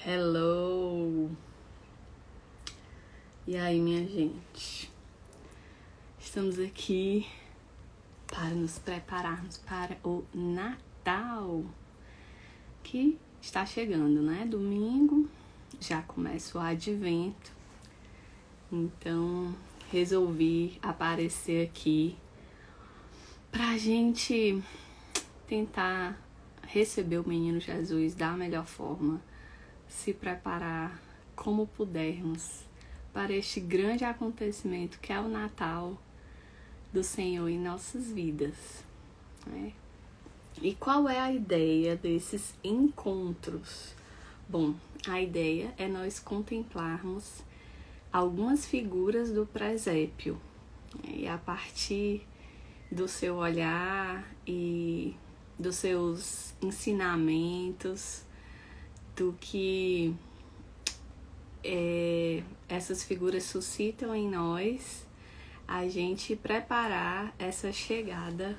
Hello! E aí, minha gente? Estamos aqui para nos prepararmos para o Natal, que está chegando, né? Domingo já começa o Advento, então resolvi aparecer aqui pra gente tentar receber o Menino Jesus da melhor forma, se preparar como pudermos para este grande acontecimento que é o Natal do Senhor em nossas vidas, né? E qual é a ideia desses encontros? Bom, a ideia é nós contemplarmos algumas figuras do presépio, né? E a partir do seu olhar e dos seus ensinamentos, do que essas figuras suscitam em nós, a gente preparar essa chegada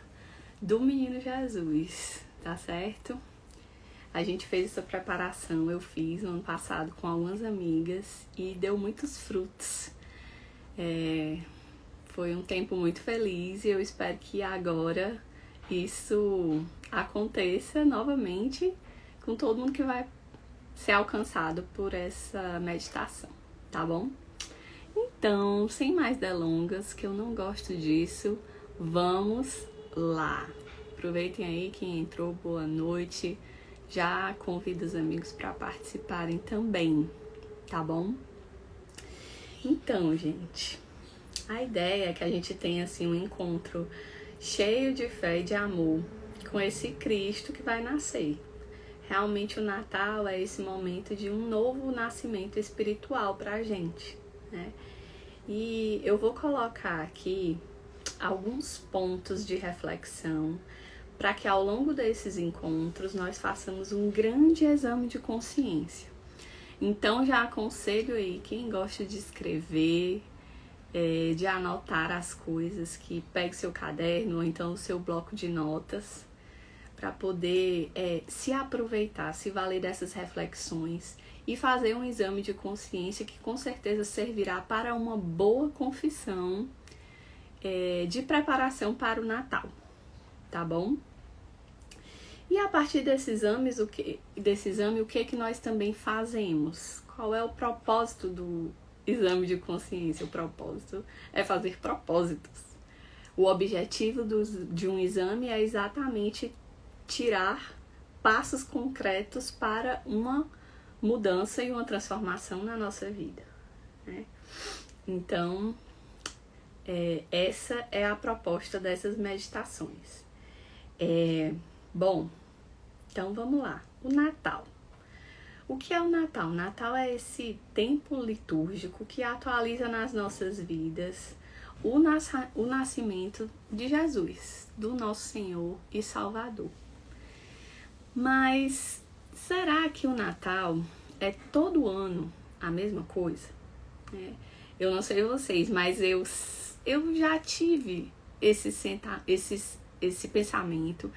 do Menino Jesus, tá certo? A gente fez essa preparação, eu fiz no ano passado com algumas amigas e deu muitos frutos. Foi um tempo muito feliz e eu espero que agora isso aconteça novamente com todo mundo que vai ser alcançado por essa meditação, tá bom? Então, sem mais delongas, que eu não gosto disso, vamos lá. Aproveitem aí quem entrou, boa noite. Já convido os amigos para participarem também, tá bom? Então, gente, a ideia é que a gente tenha assim um encontro cheio de fé e de amor com esse Cristo que vai nascer. Realmente o Natal é esse momento de um novo nascimento espiritual pra gente, né? E eu vou colocar aqui alguns pontos de reflexão para que ao longo desses encontros nós façamos um grande exame de consciência. Então já aconselho aí quem gosta de escrever, de anotar as coisas, que pegue seu caderno ou então o seu bloco de notas, para poder se aproveitar, se valer dessas reflexões e fazer um exame de consciência que com certeza servirá para uma boa confissão de preparação para o Natal, tá bom? E a partir desse exame, o que nós também fazemos? Qual é o propósito do exame de consciência? O propósito é fazer propósitos. O objetivo de um exame é exatamente tirar passos concretos para uma mudança e uma transformação na nossa vida, né? Então, essa é a proposta dessas meditações. Bom, então vamos lá. O Natal. O que é o Natal? O Natal é esse tempo litúrgico que atualiza nas nossas vidas o nascimento de Jesus, do nosso Senhor e Salvador. Mas será que o Natal é todo ano a mesma coisa? Eu não sei vocês, mas eu já tive esse pensamento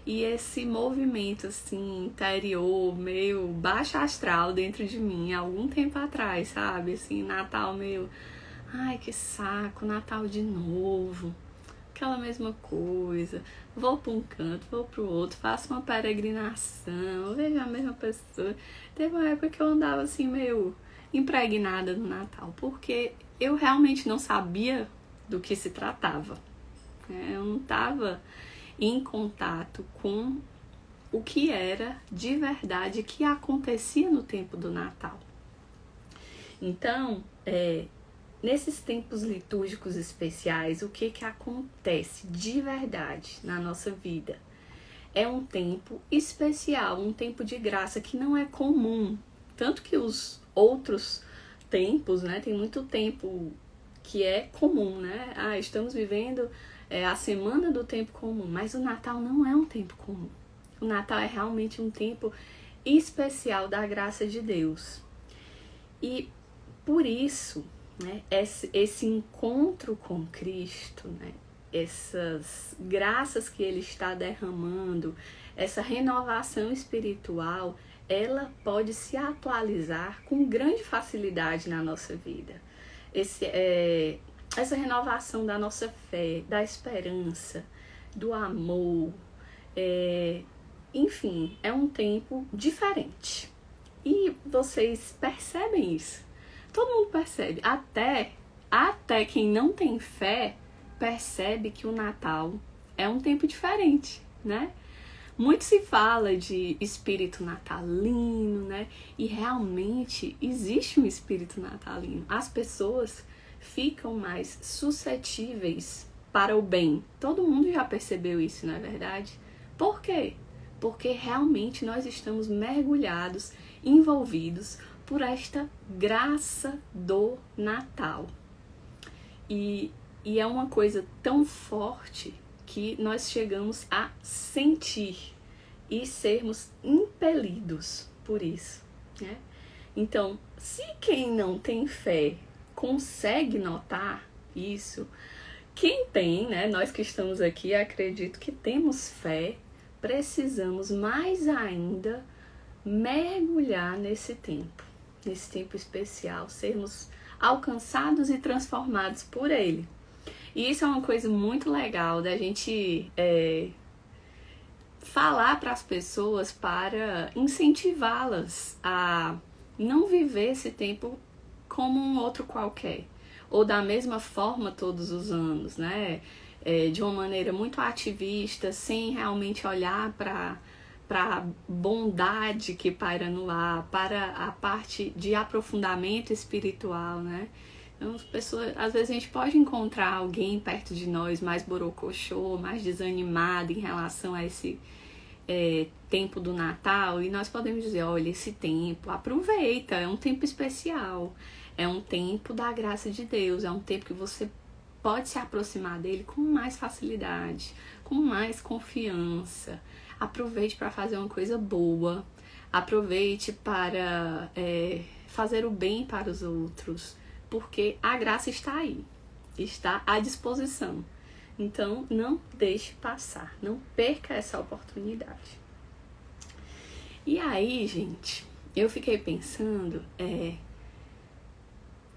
e esse movimento assim, interior, meio baixo astral dentro de mim há algum tempo atrás, sabe? Assim, Natal meio, ai que saco, Natal de novo. Aquela mesma coisa, vou para um canto, vou para o outro, faço uma peregrinação, vejo a mesma pessoa. Teve uma época que eu andava assim meio impregnada no Natal, porque eu realmente não sabia do que se tratava. Eu não estava em contato com o que era de verdade que acontecia no tempo do Natal. Então, nesses tempos litúrgicos especiais, o que acontece de verdade na nossa vida? É um tempo especial, um tempo de graça que não é comum. Tanto que os outros tempos, né, tem muito tempo que é comum, né? Estamos vivendo a semana do tempo comum, mas o Natal não é um tempo comum. O Natal é realmente um tempo especial da graça de Deus. E por isso, né, esse encontro com Cristo, né, essas graças que Ele está derramando, essa renovação espiritual ela pode se atualizar com grande facilidade na nossa vida. Essa renovação da nossa fé, da esperança, do amor, enfim, é um tempo diferente. E vocês percebem isso? Todo mundo percebe, até quem não tem fé percebe que o Natal é um tempo diferente, né? Muito se fala de espírito natalino, né? E realmente existe um espírito natalino. As pessoas ficam mais suscetíveis para o bem. Todo mundo já percebeu isso, não é verdade? Por quê? Porque realmente nós estamos mergulhados, envolvidos por esta graça do Natal. E é uma coisa tão forte que nós chegamos a sentir e sermos impelidos por isso, né? Então, se quem não tem fé consegue notar isso, quem tem, né? Nós que estamos aqui, acredito que temos fé, precisamos mais ainda mergulhar nesse tempo especial, sermos alcançados e transformados por Ele. E isso é uma coisa muito legal da gente falar para as pessoas, para incentivá-las a não viver esse tempo como um outro qualquer, ou da mesma forma todos os anos, né? De uma maneira muito ativista, sem realmente olhar para a bondade que paira no ar, para a parte de aprofundamento espiritual, né? Então, as pessoas, às vezes a gente pode encontrar alguém perto de nós mais borocochô, mais desanimado em relação a esse tempo do Natal, e nós podemos dizer, olha, esse tempo, aproveita, é um tempo especial, é um tempo da graça de Deus, é um tempo que você pode se aproximar dele com mais facilidade, com mais confiança. Aproveite para fazer uma coisa boa, aproveite para fazer o bem para os outros, porque a graça está aí, está à disposição. Então, não deixe passar, não perca essa oportunidade. E aí, gente, eu fiquei pensando,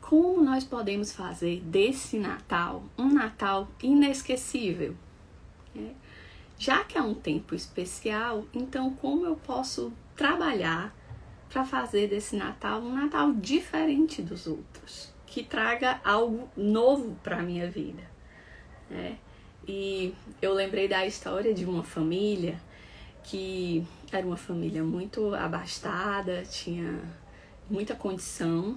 como nós podemos fazer desse Natal um Natal inesquecível? Já que é um tempo especial, então como eu posso trabalhar para fazer desse Natal um Natal diferente dos outros, que traga algo novo para a minha vida, né? E eu lembrei da história de uma família que era uma família muito abastada, tinha muita condição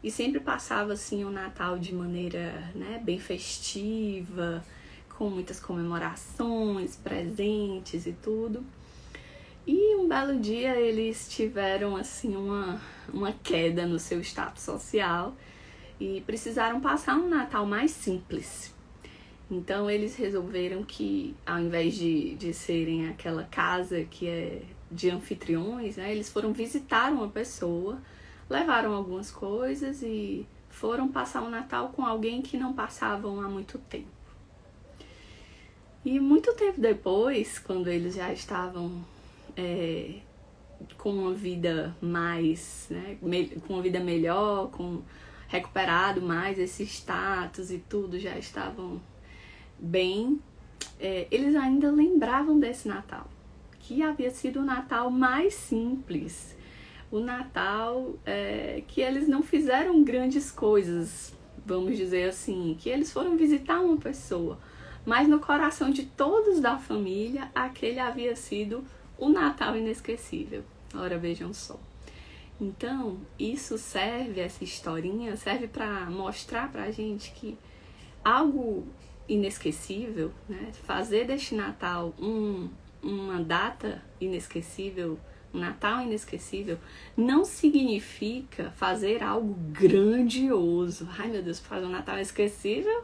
e sempre passava assim o Natal de maneira, né, bem festiva, com muitas comemorações, presentes e tudo. E um belo dia eles tiveram assim uma queda no seu status social e precisaram passar um Natal mais simples. Então eles resolveram que, ao invés de serem aquela casa que é de anfitriões, né, eles foram visitar uma pessoa, levaram algumas coisas e foram passar o Natal com alguém que não passavam há muito tempo. E muito tempo depois, quando eles já estavam com uma vida mais, né, com uma vida melhor, recuperado mais esse status e tudo, já estavam bem, eles ainda lembravam desse Natal, que havia sido o Natal mais simples, o Natal que eles não fizeram grandes coisas, vamos dizer assim, que eles foram visitar uma pessoa, mas no coração de todos da família, aquele havia sido o Natal inesquecível. Ora, vejam só. Então, essa historinha serve para mostrar pra gente que algo inesquecível, né? Fazer deste Natal uma data inesquecível, um Natal inesquecível, não significa fazer algo grandioso. Ai, meu Deus, para fazer um Natal inesquecível,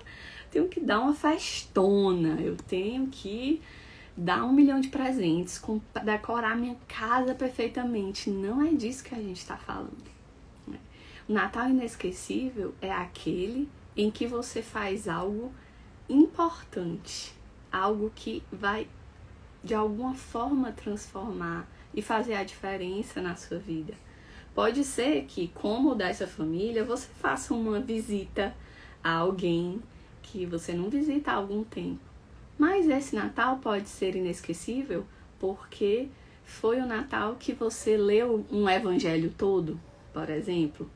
tenho que dar uma festona, eu tenho que dar 1 milhão de presentes, decorar minha casa perfeitamente. Não é disso que a gente está falando, né? O Natal inesquecível é aquele em que você faz algo importante, algo que vai de alguma forma transformar e fazer a diferença na sua vida. Pode ser que, como dessa família, você faça uma visita a alguém que você não visita há algum tempo. Mas esse Natal pode ser inesquecível porque foi o Natal que você leu um evangelho todo, por exemplo.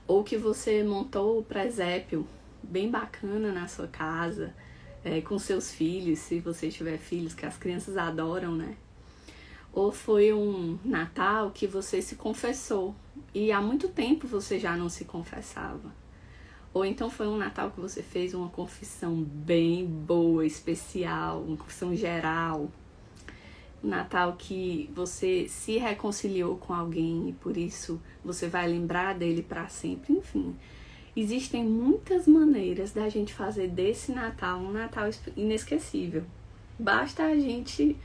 Ou que você montou o presépio bem bacana na sua casa, com seus filhos, se você tiver filhos, que as crianças adoram, né? Ou foi um Natal que você se confessou e há muito tempo você já não se confessava. Ou então foi um Natal que você fez uma confissão bem boa, especial, uma confissão geral. Um Natal que você se reconciliou com alguém e por isso você vai lembrar dele para sempre. Enfim, existem muitas maneiras da gente fazer desse Natal um Natal inesquecível. Basta a gente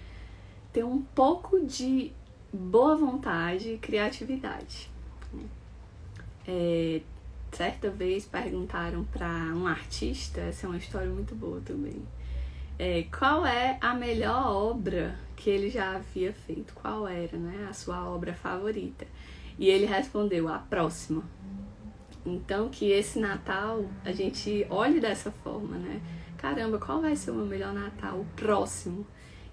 ter um pouco de boa vontade e criatividade. Certa vez perguntaram para um artista, essa é uma história muito boa também, qual é a melhor obra que ele já havia feito, qual era, né, a sua obra favorita. E ele respondeu, a próxima. Então que esse Natal a gente olhe dessa forma, né? Caramba, qual vai ser o meu melhor Natal? O próximo.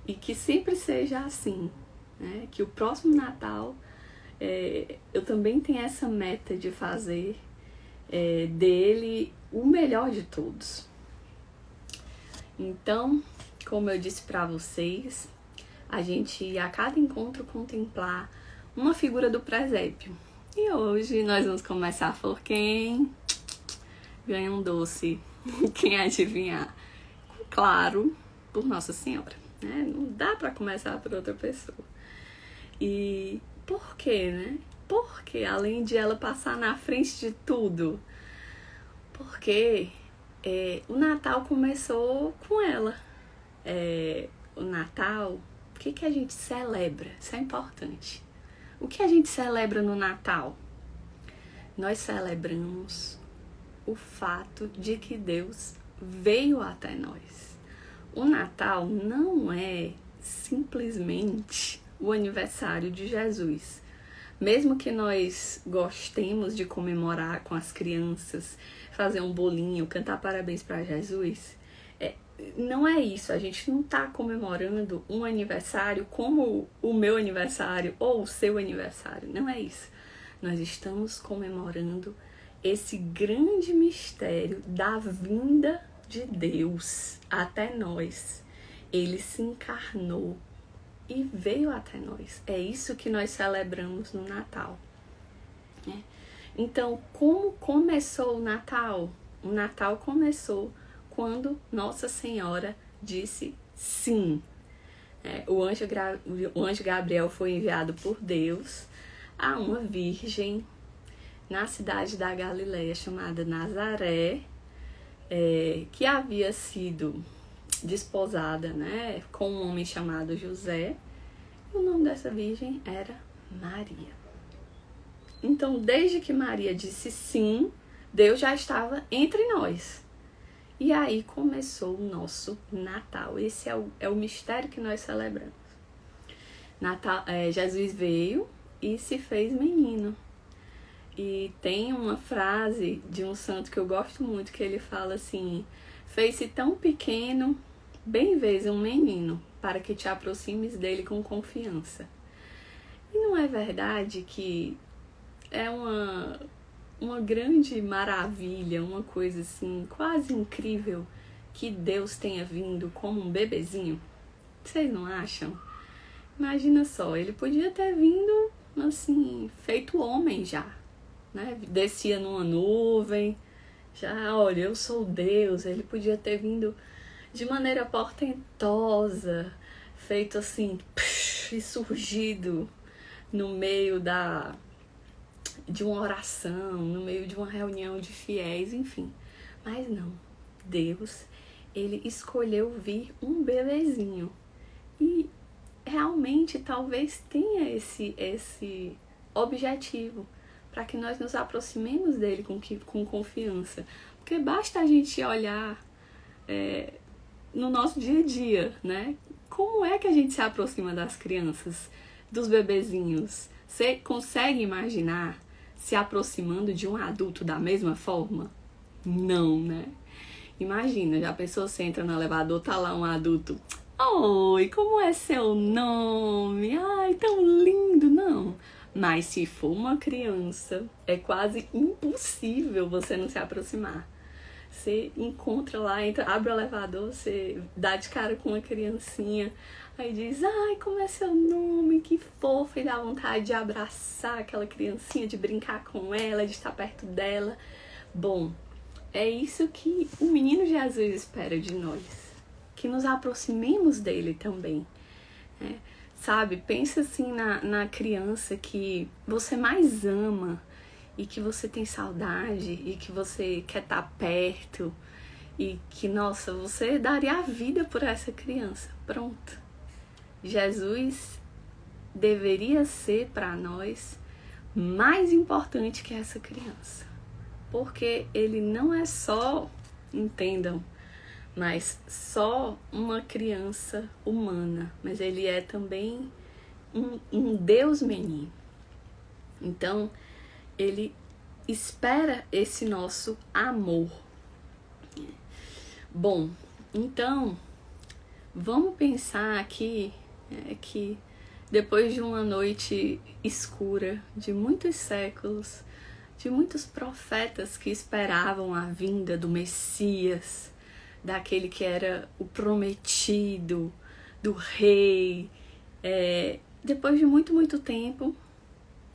E que sempre seja assim, né? Que o próximo Natal eu também tenho essa meta de fazer dele o melhor de todos. Então, como eu disse para vocês, a gente a cada encontro contemplar uma figura do presépio. E hoje nós vamos começar por quem ganha um doce, quem adivinhar? Claro, por Nossa Senhora, né? Não dá para começar por outra pessoa. E por quê, né? Porque além de ela passar na frente de tudo, porque o Natal começou com ela. O Natal, o que a gente celebra? Isso é importante. O que a gente celebra no Natal? Nós celebramos o fato de que Deus veio até nós. O Natal não é simplesmente o aniversário de Jesus. Mesmo que nós gostemos de comemorar com as crianças, fazer um bolinho, cantar parabéns para Jesus, não é isso. A gente não está comemorando um aniversário como o meu aniversário ou o seu aniversário. Não é isso. Nós estamos comemorando esse grande mistério da vinda de Deus até nós. Ele se encarnou e veio até nós. É isso que nós celebramos no Natal. Então, como começou o Natal? O Natal começou quando Nossa Senhora disse sim. O anjo Gabriel foi enviado por Deus a uma virgem na cidade da Galileia chamada Nazaré, que havia sido desposada, né, com um homem chamado José. E o nome dessa virgem era Maria. Então, desde que Maria disse sim, Deus já estava entre nós. E aí começou o nosso Natal. Esse é o mistério que nós celebramos. Jesus veio e se fez menino. E tem uma frase de um santo que eu gosto muito, que ele fala assim: fez-se tão pequeno, bem vês um menino, para que te aproximes dele com confiança. E não é verdade que é uma grande maravilha, uma coisa assim, quase incrível, que Deus tenha vindo como um bebezinho? Vocês não acham? Imagina só, ele podia ter vindo assim, feito homem já, né? Descia numa nuvem, já, olha, eu sou Deus. Ele podia ter vindo de maneira portentosa, feito assim, e surgido no meio de uma oração, no meio de uma reunião de fiéis, enfim. Mas não, Deus, ele escolheu vir um bebezinho. E realmente talvez tenha esse objetivo, para que nós nos aproximemos dele com confiança. Porque basta a gente olhar no nosso dia a dia, né? Como é que a gente se aproxima das crianças? dos bebezinhos, você consegue imaginar se aproximando de um adulto da mesma forma? Não, né? Imagina, já a pessoa você entra no elevador, tá lá um adulto. Oi, como é seu nome? Ai, tão lindo, não. Mas se for uma criança, é quase impossível você não se aproximar. Você encontra lá, entra, abre o elevador, você dá de cara com uma criancinha, aí diz, ai, como é seu nome, que fofo, e dá vontade de abraçar aquela criancinha, de brincar com ela, de estar perto dela. Bom, é isso que o menino Jesus espera de nós, que nos aproximemos dele também, né? Sabe, pensa assim na criança que você mais ama e que você tem saudade e que você quer estar perto e que, nossa, você daria a vida por essa criança. Pronto. Jesus deveria ser para nós mais importante que essa criança. Porque ele não é só, entendam, mas só uma criança humana, mas ele é também um Deus menino. Então, ele espera esse nosso amor. Bom, então, vamos pensar aqui que depois de uma noite escura de muitos séculos, de muitos profetas que esperavam a vinda do Messias, daquele que era o prometido, do rei, depois de muito, muito tempo,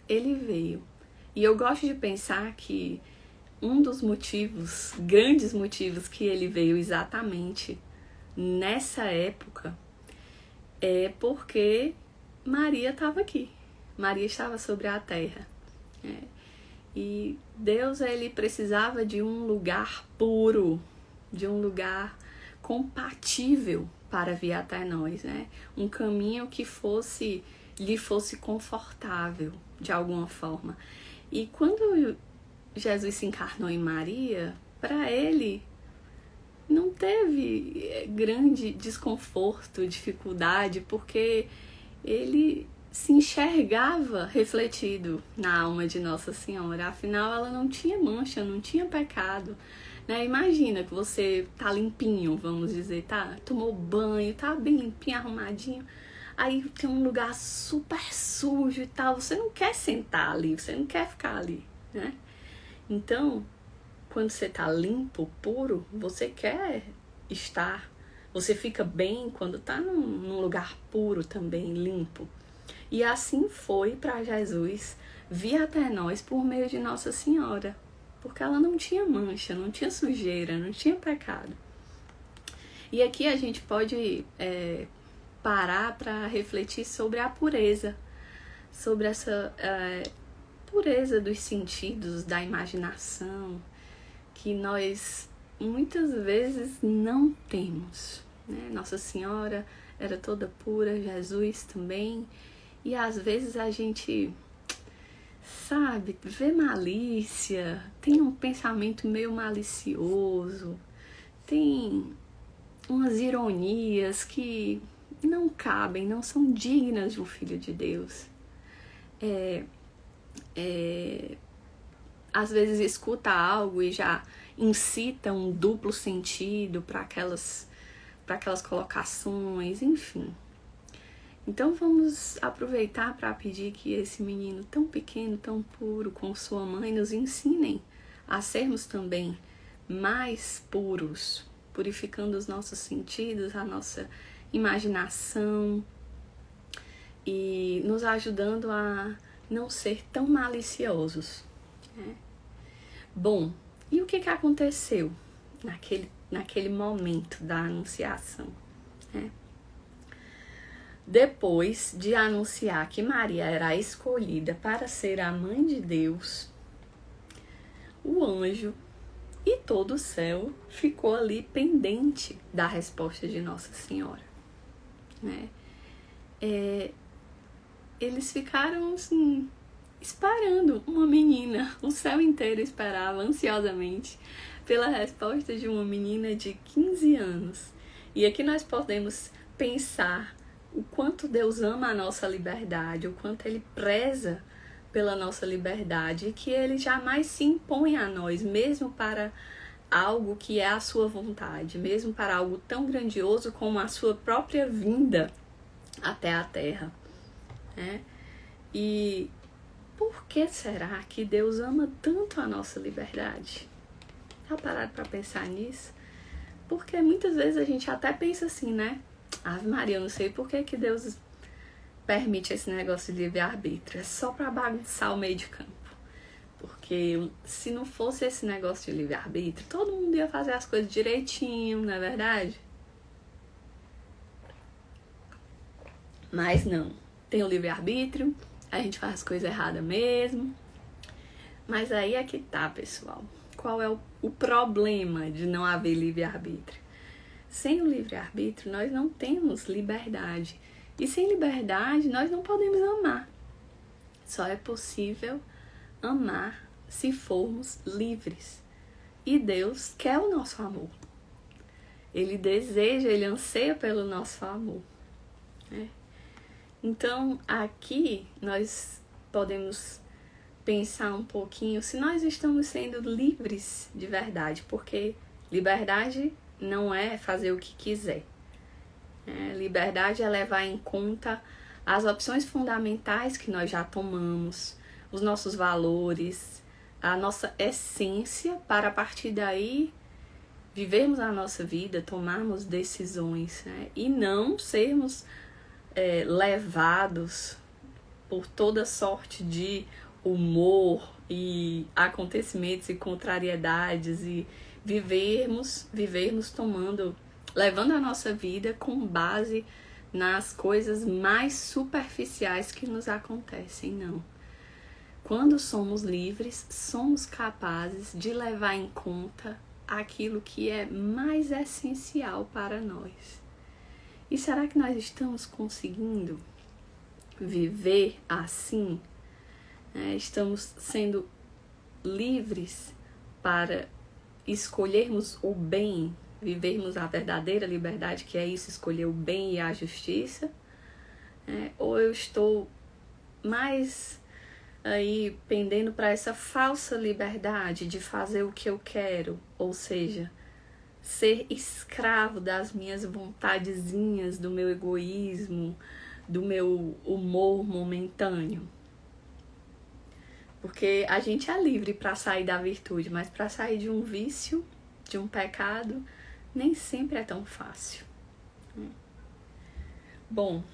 ele veio. E eu gosto de pensar que um dos motivos, grandes motivos que ele veio exatamente nessa época é porque Maria estava aqui. Maria estava sobre a terra. E Deus, ele precisava de um lugar puro, de um lugar compatível para vir até nós, né? Um caminho que lhe fosse confortável de alguma forma. E quando Jesus se encarnou em Maria, para ele não teve grande desconforto, dificuldade, porque ele se enxergava refletido na alma de Nossa Senhora. Afinal, ela não tinha mancha, não tinha pecado, né? Imagina que você tá limpinho, vamos dizer, tá? Tomou banho, tá bem limpinho, arrumadinho. Aí tem um lugar super sujo e tal, você não quer sentar ali, você não quer ficar ali, né? Então, quando você tá limpo, puro, você quer estar, você fica bem quando tá num lugar puro também, limpo. E assim foi para Jesus vir até nós por meio de Nossa Senhora, porque ela não tinha mancha, não tinha sujeira, não tinha pecado. E aqui a gente pode parar para refletir sobre a pureza, sobre essa pureza dos sentidos, da imaginação, que nós muitas vezes não temos, né? Nossa Senhora era toda pura, Jesus também, e às vezes a gente, sabe, vê malícia, tem um pensamento meio malicioso, tem umas ironias que não cabem, não são dignas de um filho de Deus. Às vezes escuta algo e já incita um duplo sentido para aquelas colocações, enfim. Então vamos aproveitar para pedir que esse menino tão pequeno, tão puro, com sua mãe, nos ensinem a sermos também mais puros, purificando os nossos sentidos, a nossa imaginação e nos ajudando a não ser tão maliciosos, né? Bom, e o que aconteceu naquele momento da anunciação, né? Depois de anunciar que Maria era a escolhida para ser a mãe de Deus, o anjo e todo o céu ficou ali pendente da resposta de Nossa Senhora, né? Eles ficaram assim, esperando uma menina. O céu inteiro esperava ansiosamente pela resposta de uma menina de 15 anos. E aqui nós podemos pensar o quanto Deus ama a nossa liberdade, o quanto Ele preza pela nossa liberdade, e que Ele jamais se impõe a nós, mesmo para algo que é a sua vontade, mesmo para algo tão grandioso como a sua própria vinda até a Terra, né? E por que será que Deus ama tanto a nossa liberdade? Já pararam para pensar nisso? Porque muitas vezes a gente até pensa assim, né? Ave Maria, eu não sei por que Deus permite esse negócio de livre-arbítrio. É só para bagunçar o meio de campo. Porque se não fosse esse negócio de livre-arbítrio, todo mundo ia fazer as coisas direitinho, não é verdade? Mas não. Tem o livre-arbítrio, a gente faz as coisas erradas mesmo. Mas aí é que tá, pessoal. Qual é o problema de não haver livre-arbítrio? Sem o livre-arbítrio, nós não temos liberdade. E sem liberdade, nós não podemos amar. Só é possível amar se formos livres. E Deus quer o nosso amor. Ele deseja, Ele anseia pelo nosso amor, né? Então, aqui nós podemos pensar um pouquinho se nós estamos sendo livres de verdade, porque liberdade não é fazer o que quiser. Liberdade é levar em conta as opções fundamentais que nós já tomamos, os nossos valores, a nossa essência, para a partir daí vivermos a nossa vida, tomarmos decisões, né? E não sermos levados por toda sorte de humor e acontecimentos e contrariedades, e vivermos levando a nossa vida com base nas coisas mais superficiais que nos acontecem, não. Quando somos livres, somos capazes de levar em conta aquilo que é mais essencial para nós. E será que nós estamos conseguindo viver assim? Estamos sendo livres para escolhermos o bem, vivermos a verdadeira liberdade, que é isso, escolher o bem e a justiça? Ou eu estou mais aí pendendo para essa falsa liberdade de fazer o que eu quero, ou seja, ser escravo das minhas vontadezinhas, do meu egoísmo, do meu humor momentâneo? Porque a gente é livre para sair da virtude, mas para sair de um vício, de um pecado, nem sempre é tão fácil. Bom,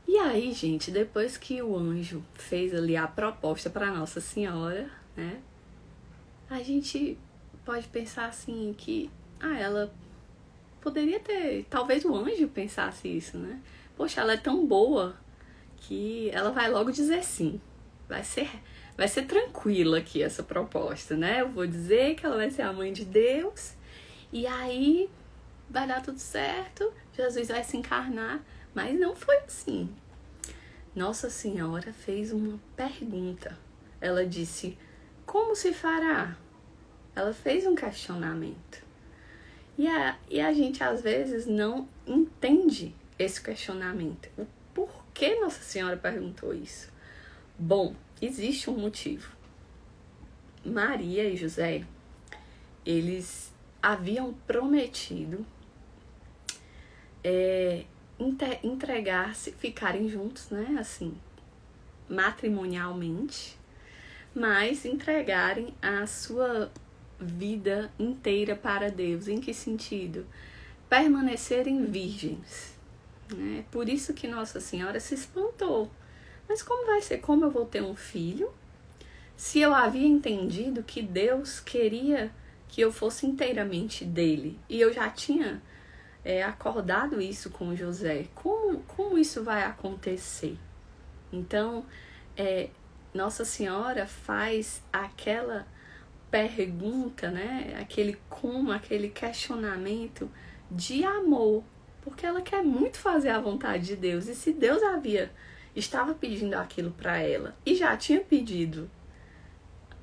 e aí, gente, depois que o anjo fez ali a proposta para Nossa Senhora, né, a gente pode pensar assim que ela poderia ter, talvez o anjo pensasse isso, né? Poxa, ela é tão boa que ela vai logo dizer sim. Vai ser tranquila aqui essa proposta, né? Eu vou dizer que ela vai ser a mãe de Deus e aí vai dar tudo certo, Jesus vai se encarnar. Mas não foi assim. Nossa Senhora fez uma pergunta. Ela disse, como se fará? Ela fez um questionamento. E a gente às vezes não entende esse questionamento. O porquê Nossa Senhora perguntou isso? Bom, existe um motivo. Maria e José, eles haviam prometido entregar-se, ficarem juntos, né, assim, matrimonialmente, mas entregarem a sua vida inteira para Deus. Em que sentido? Permanecerem virgens, né? Por isso que Nossa Senhora se espantou. Mas como vai ser? Como eu vou ter um filho se eu havia entendido que Deus queria que eu fosse inteiramente dele? E eu já tinha acordado isso com José. Como isso vai acontecer? Então, Nossa Senhora faz aquela pergunta, né? Aquele questionamento de amor, porque ela quer muito fazer a vontade de Deus. E se Deus estava pedindo aquilo para ela e já tinha pedido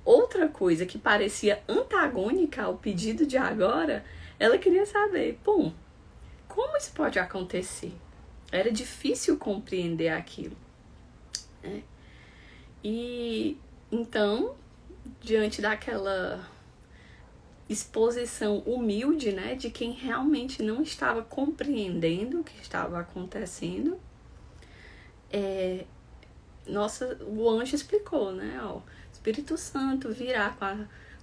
outra coisa que parecia antagônica ao pedido de agora, ela queria saber, como isso pode acontecer? Era difícil compreender aquilo, né? E então, diante daquela exposição humilde, né, de quem realmente não estava compreendendo o que estava acontecendo, o anjo explicou, né, ó, o Espírito Santo virá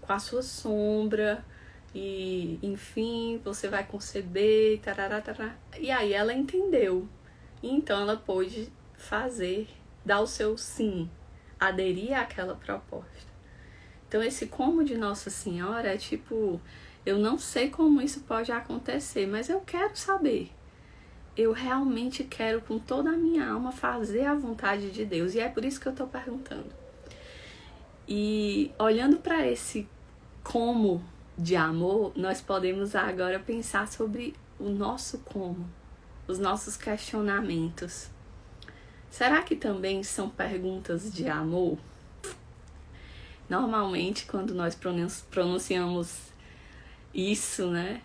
com a sua sombra e, enfim, você vai conceber, tarará, tarará. E aí ela entendeu. E então ela pôde dar o seu sim, aderir àquela proposta. Então esse como de Nossa Senhora é tipo, eu não sei como isso pode acontecer, mas eu quero saber. Eu realmente quero com toda a minha alma fazer a vontade de Deus. E é por isso que eu estou perguntando. E olhando para esse como de amor, nós podemos agora pensar sobre o nosso como, os nossos questionamentos. Será que também são perguntas de amor? Normalmente, quando nós pronunciamos isso, né,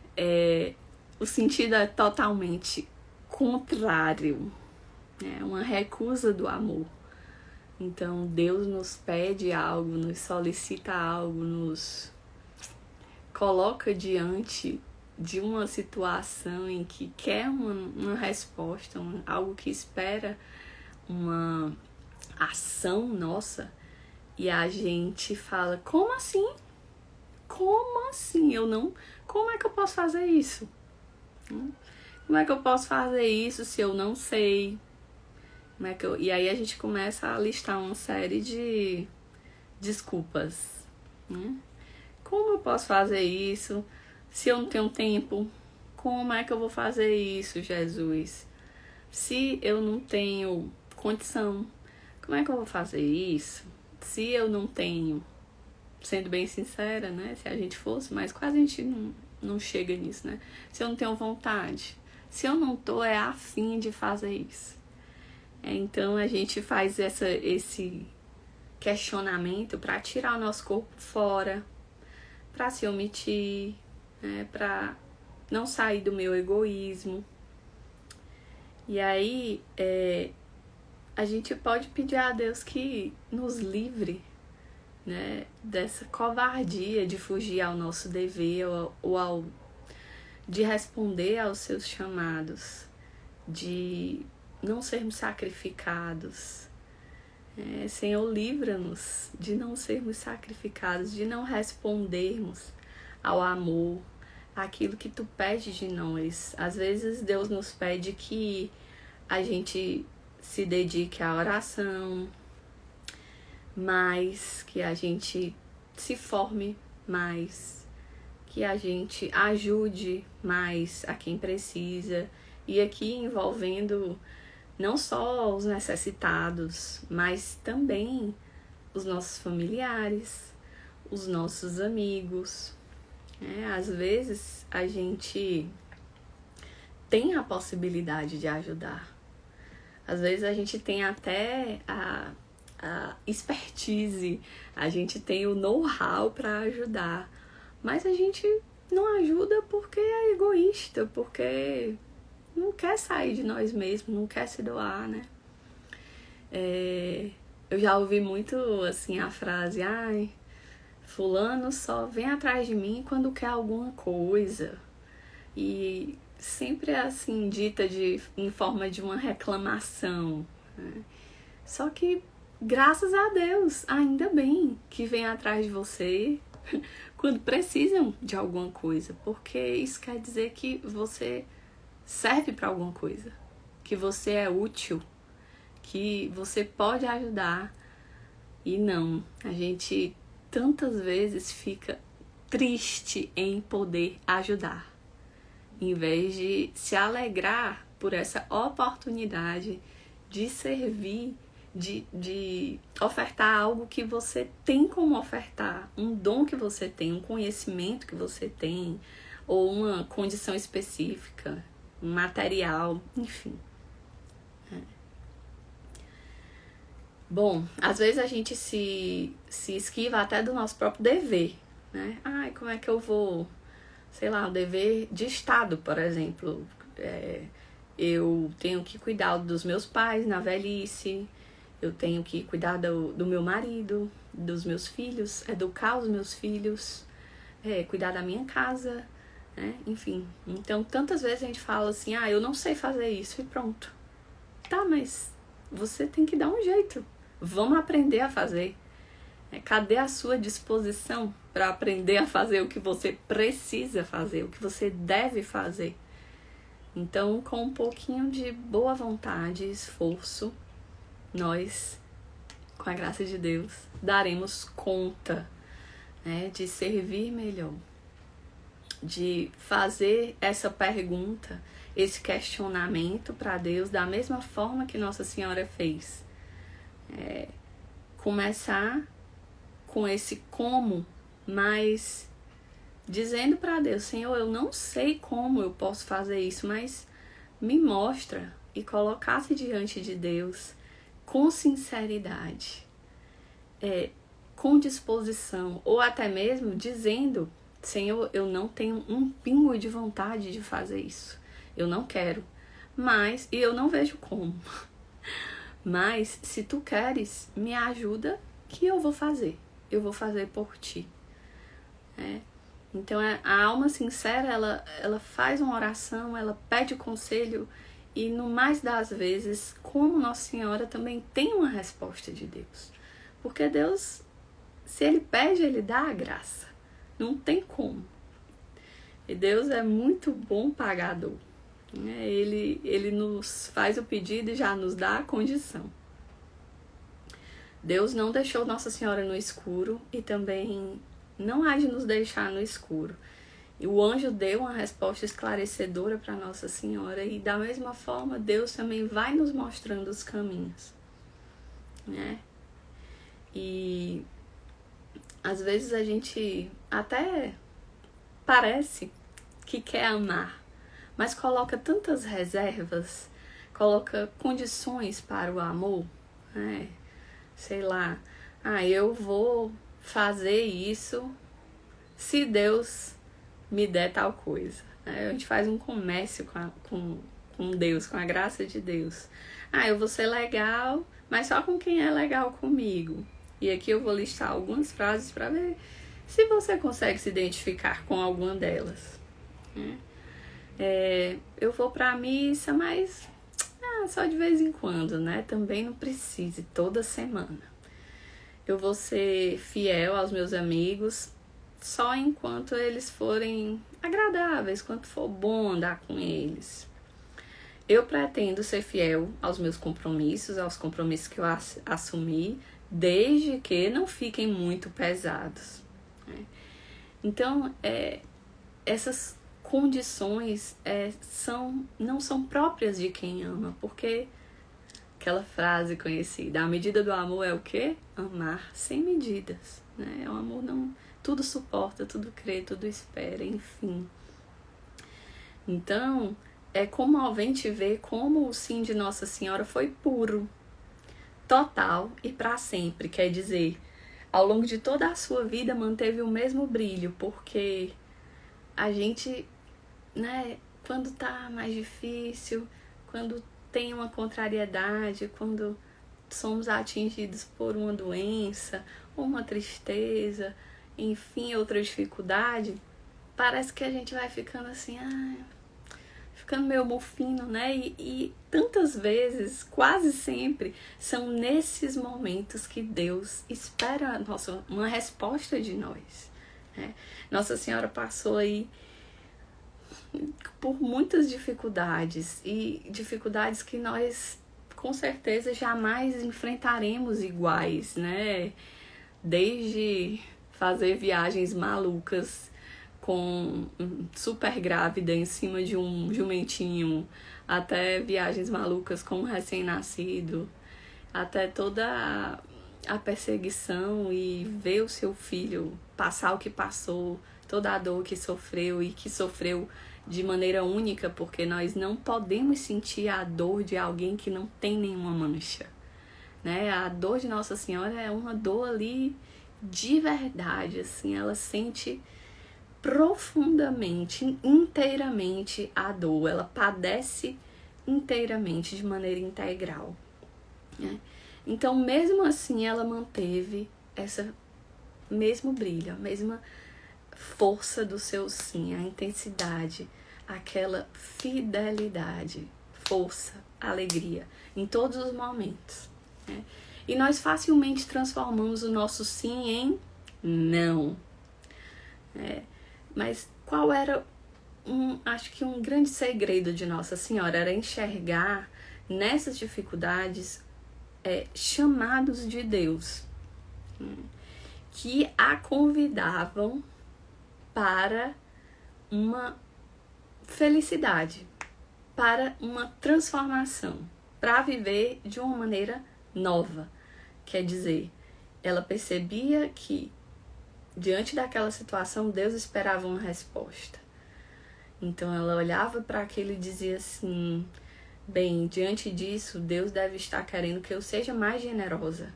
o sentido é totalmente contrário, é uma recusa do amor. Então, Deus nos pede algo, nos solicita algo, nos coloca diante de uma situação em que quer uma resposta, algo que espera uma ação nossa, e a gente fala, como assim? Como assim? Como é que eu posso fazer isso? Como é que eu posso fazer isso se eu não sei? E aí a gente começa a listar uma série de desculpas, né? Como eu posso fazer isso se eu não tenho tempo? Como é que eu vou fazer isso, Jesus? Se eu não tenho condição, como é que eu vou fazer isso? Se eu não tenho, sendo bem sincera, né? Se a gente fosse, mas quase a gente não chega nisso, né? Se eu não tenho vontade, se eu não tô afim de fazer isso. Então a gente faz esse questionamento para tirar o nosso corpo fora, para se omitir, né? Para não sair do meu egoísmo. E aí a gente pode pedir a Deus que nos livre, né, dessa covardia de fugir ao nosso dever ou de responder aos seus chamados, de não sermos sacrificados. Senhor, livra-nos de não sermos sacrificados, de não respondermos ao amor, aquilo que Tu pedes de nós. Às vezes Deus nos pede que a gente se dedique à oração, mais, que a gente se forme mais, que a gente ajude mais a quem precisa. E aqui envolvendo não só os necessitados, mas também os nossos familiares, os nossos amigos. Às vezes a gente tem a possibilidade de ajudar. Às vezes a gente tem até a expertise, a gente tem o know-how para ajudar, mas a gente não ajuda porque é egoísta, porque não quer sair de nós mesmos, não quer se doar, né? Eu já ouvi muito assim a frase, fulano só vem atrás de mim quando quer alguma coisa. E sempre é assim, dita em forma de uma reclamação, né? Só que, graças a Deus, ainda bem que vem atrás de você quando precisam de alguma coisa, porque isso quer dizer que você serve para alguma coisa, que você é útil, que você pode ajudar. E não, a gente tantas vezes fica triste em poder ajudar, em vez de se alegrar por essa oportunidade de servir, de ofertar algo que você tem como ofertar, um dom que você tem, um conhecimento que você tem, ou uma condição específica, um material, enfim. Bom, às vezes a gente se esquiva até do nosso próprio dever, né? Como é que eu vou, sei lá, um dever de Estado, por exemplo. eu tenho que cuidar dos meus pais na velhice, eu tenho que cuidar do meu marido, dos meus filhos, educar os meus filhos, cuidar da minha casa, né? Enfim. Então, tantas vezes a gente fala assim, eu não sei fazer isso e pronto. Tá, mas você tem que dar um jeito. Vamos aprender a fazer. Cadê a sua disposição para aprender a fazer o que você precisa fazer, o que você deve fazer? Então, com um pouquinho de boa vontade e esforço, nós, com a graça de Deus, daremos conta, né, de servir melhor, de fazer essa pergunta, esse questionamento para Deus da mesma forma que Nossa Senhora fez. Começar com esse como, mas dizendo para Deus, Senhor, eu não sei como eu posso fazer isso, mas me mostra, e colocar-se diante de Deus com sinceridade, com disposição, ou até mesmo dizendo, Senhor, eu não tenho um pingo de vontade de fazer isso, eu não quero, e eu não vejo como, mas se tu queres, me ajuda que eu vou fazer por ti. Então a alma sincera, ela faz uma oração, ela pede conselho, e no mais das vezes, como Nossa Senhora, também tem uma resposta de Deus. Porque Deus, se Ele pede, Ele dá a graça. Não tem como. E Deus é muito bom pagador. Ele nos faz o pedido e já nos dá a condição. Deus não deixou Nossa Senhora no escuro e também não há de nos deixar no escuro. E o anjo deu uma resposta esclarecedora para Nossa Senhora, e da mesma forma Deus também vai nos mostrando os caminhos, né? E às vezes a gente até parece que quer amar, mas coloca tantas reservas, coloca condições para o amor, né? Sei lá, eu vou fazer isso se Deus me der tal coisa. A gente faz um comércio com Deus, com a graça de Deus. Eu vou ser legal, mas só com quem é legal comigo. E aqui eu vou listar algumas frases para ver se você consegue se identificar com alguma delas. Eu vou para a missa, mas só de vez em quando, né? Também não precise, toda semana. Eu vou ser fiel aos meus amigos só enquanto eles forem agradáveis, quanto for bom andar com eles. Eu pretendo ser fiel aos meus compromissos, aos compromissos que eu assumi, desde que não fiquem muito pesados. Então, essas condições não são próprias de quem ama, porque aquela frase conhecida, a medida do amor é o quê? Amar sem medidas, né? O amor tudo suporta, tudo crê, tudo espera, enfim. Então, é comovente ver como o sim de Nossa Senhora foi puro, total e para sempre. Quer dizer, ao longo de toda a sua vida manteve o mesmo brilho, porque a gente, né, quando tá mais difícil, quando tem uma contrariedade, quando somos atingidos por uma doença, ou uma tristeza, enfim, outra dificuldade, parece que a gente vai ficando assim, ficando meio mofino, né? E tantas vezes, quase sempre, são nesses momentos que Deus espera uma resposta de nós, né? Nossa Senhora passou aí por muitas dificuldades, e dificuldades que nós com certeza jamais enfrentaremos iguais, né? Desde fazer viagens malucas com super grávida em cima de um jumentinho, até viagens malucas com um recém-nascido, até toda a perseguição e ver o seu filho passar o que passou, toda a dor que sofreu, e que sofreu de maneira única, porque nós não podemos sentir a dor de alguém que não tem nenhuma mancha, né? A dor de Nossa Senhora é uma dor ali de verdade, assim, ela sente profundamente, inteiramente a dor, ela padece inteiramente, de maneira integral, né? Então, mesmo assim, ela manteve essa mesmo brilho, a mesma força do seu sim, a intensidade, aquela fidelidade, força, alegria, em todos os momentos, né? E nós facilmente transformamos o nosso sim em não. Mas qual era acho que um grande segredo de Nossa Senhora era enxergar nessas dificuldades chamados de Deus, que a convidavam para uma felicidade, para uma transformação, para viver de uma maneira nova. Quer dizer, ela percebia que diante daquela situação Deus esperava uma resposta. Então ela olhava para aquilo e dizia assim: bem, diante disso, Deus deve estar querendo que eu seja mais generosa,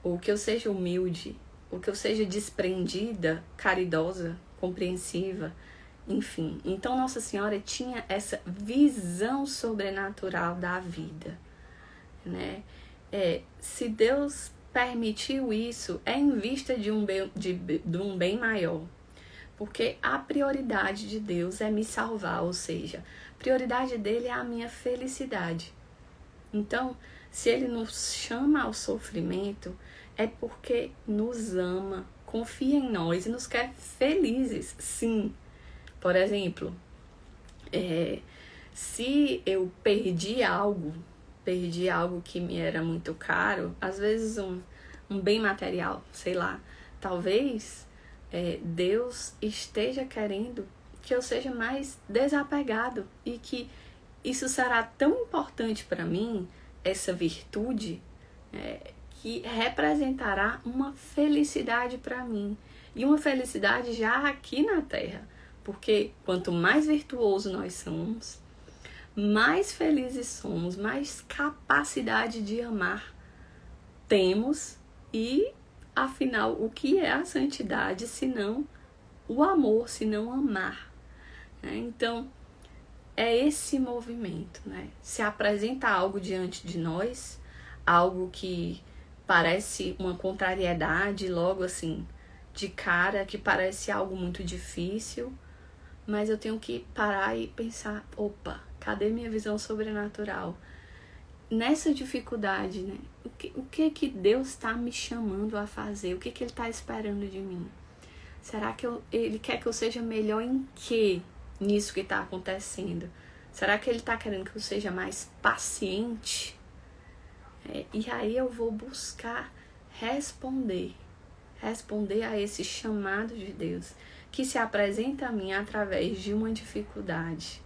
ou que eu seja humilde, ou que eu seja desprendida, caridosa, compreensiva, enfim. Então Nossa Senhora tinha essa visão sobrenatural da vida, né? Se Deus permitiu isso, é em vista de um bem maior. Porque a prioridade de Deus é me salvar, ou seja, a prioridade dele é a minha felicidade. Então, se ele nos chama ao sofrimento, é porque nos ama, confia em nós e nos quer felizes, sim. Por exemplo, se eu perdi algo que me era muito caro, às vezes um bem material, sei lá, talvez Deus esteja querendo que eu seja mais desapegado e que isso será tão importante para mim, essa virtude, que representará uma felicidade para mim. E uma felicidade já aqui na Terra. Porque quanto mais virtuoso nós somos, mais felizes somos, mais capacidade de amar temos. E, afinal, o que é a santidade senão o amor, senão amar? Então, é esse movimento, né? Se apresenta algo diante de nós, algo que parece uma contrariedade, logo assim, de cara, que parece algo muito difícil, mas eu tenho que parar e pensar: opa, cadê minha visão sobrenatural? Nessa dificuldade, né? O que Deus está me chamando a fazer? O que Ele está esperando de mim? Será que Ele quer que eu seja melhor em quê? Nisso que está acontecendo? Será que Ele está querendo que eu seja mais paciente? E aí eu vou buscar responder a esse chamado de Deus, que se apresenta a mim através de uma dificuldade.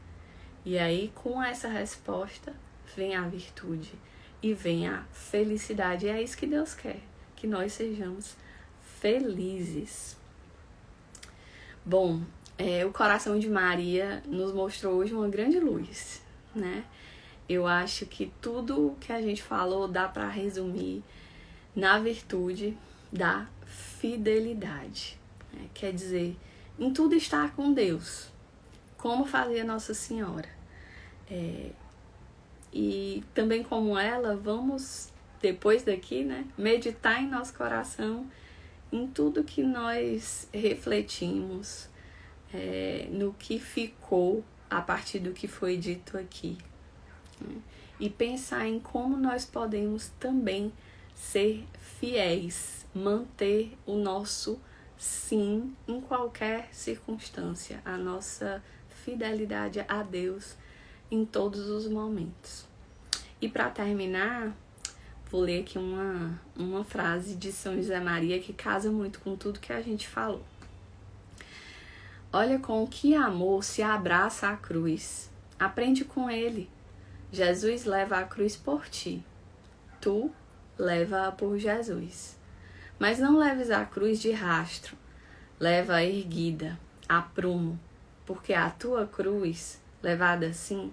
E aí, com essa resposta, vem a virtude e vem a felicidade. E é isso que Deus quer, que nós sejamos felizes. Bom, o coração de Maria nos mostrou hoje uma grande luz, né? Eu acho que tudo que a gente falou dá para resumir na virtude da fidelidade. Quer dizer, em tudo estar com Deus, como fazia Nossa Senhora. E também como ela, vamos, depois daqui, né, meditar em nosso coração em tudo que nós refletimos, no que ficou a partir do que foi dito aqui, né? E pensar em como nós podemos também ser fiéis, manter o nosso sim em qualquer circunstância, a nossa fidelidade a Deus em todos os momentos. E para terminar, vou ler aqui uma frase de São José Maria que casa muito com tudo que a gente falou. Olha com que amor se abraça a cruz. Aprende com ele. Jesus leva a cruz por ti. Tu leva-a por Jesus. Mas não leves a cruz de rastro. Leva-a erguida, a prumo. Porque a tua cruz, levada assim,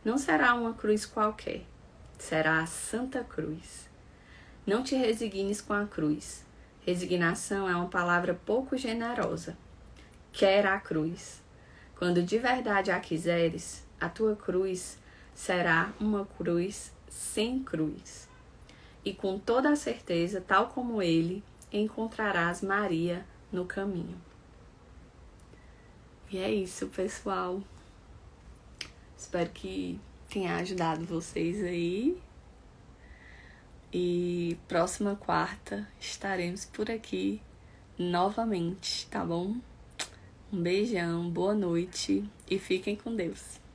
não será uma cruz qualquer. Será a Santa Cruz. Não te resignes com a cruz. Resignação é uma palavra pouco generosa. Quer a cruz. Quando de verdade a quiseres, a tua cruz será uma cruz sem cruz. E com toda a certeza, tal como ele, encontrarás Maria no caminho. E é isso, pessoal. Espero que tenha ajudado vocês aí. E próxima quarta estaremos por aqui novamente, tá bom? Um beijão, boa noite e fiquem com Deus.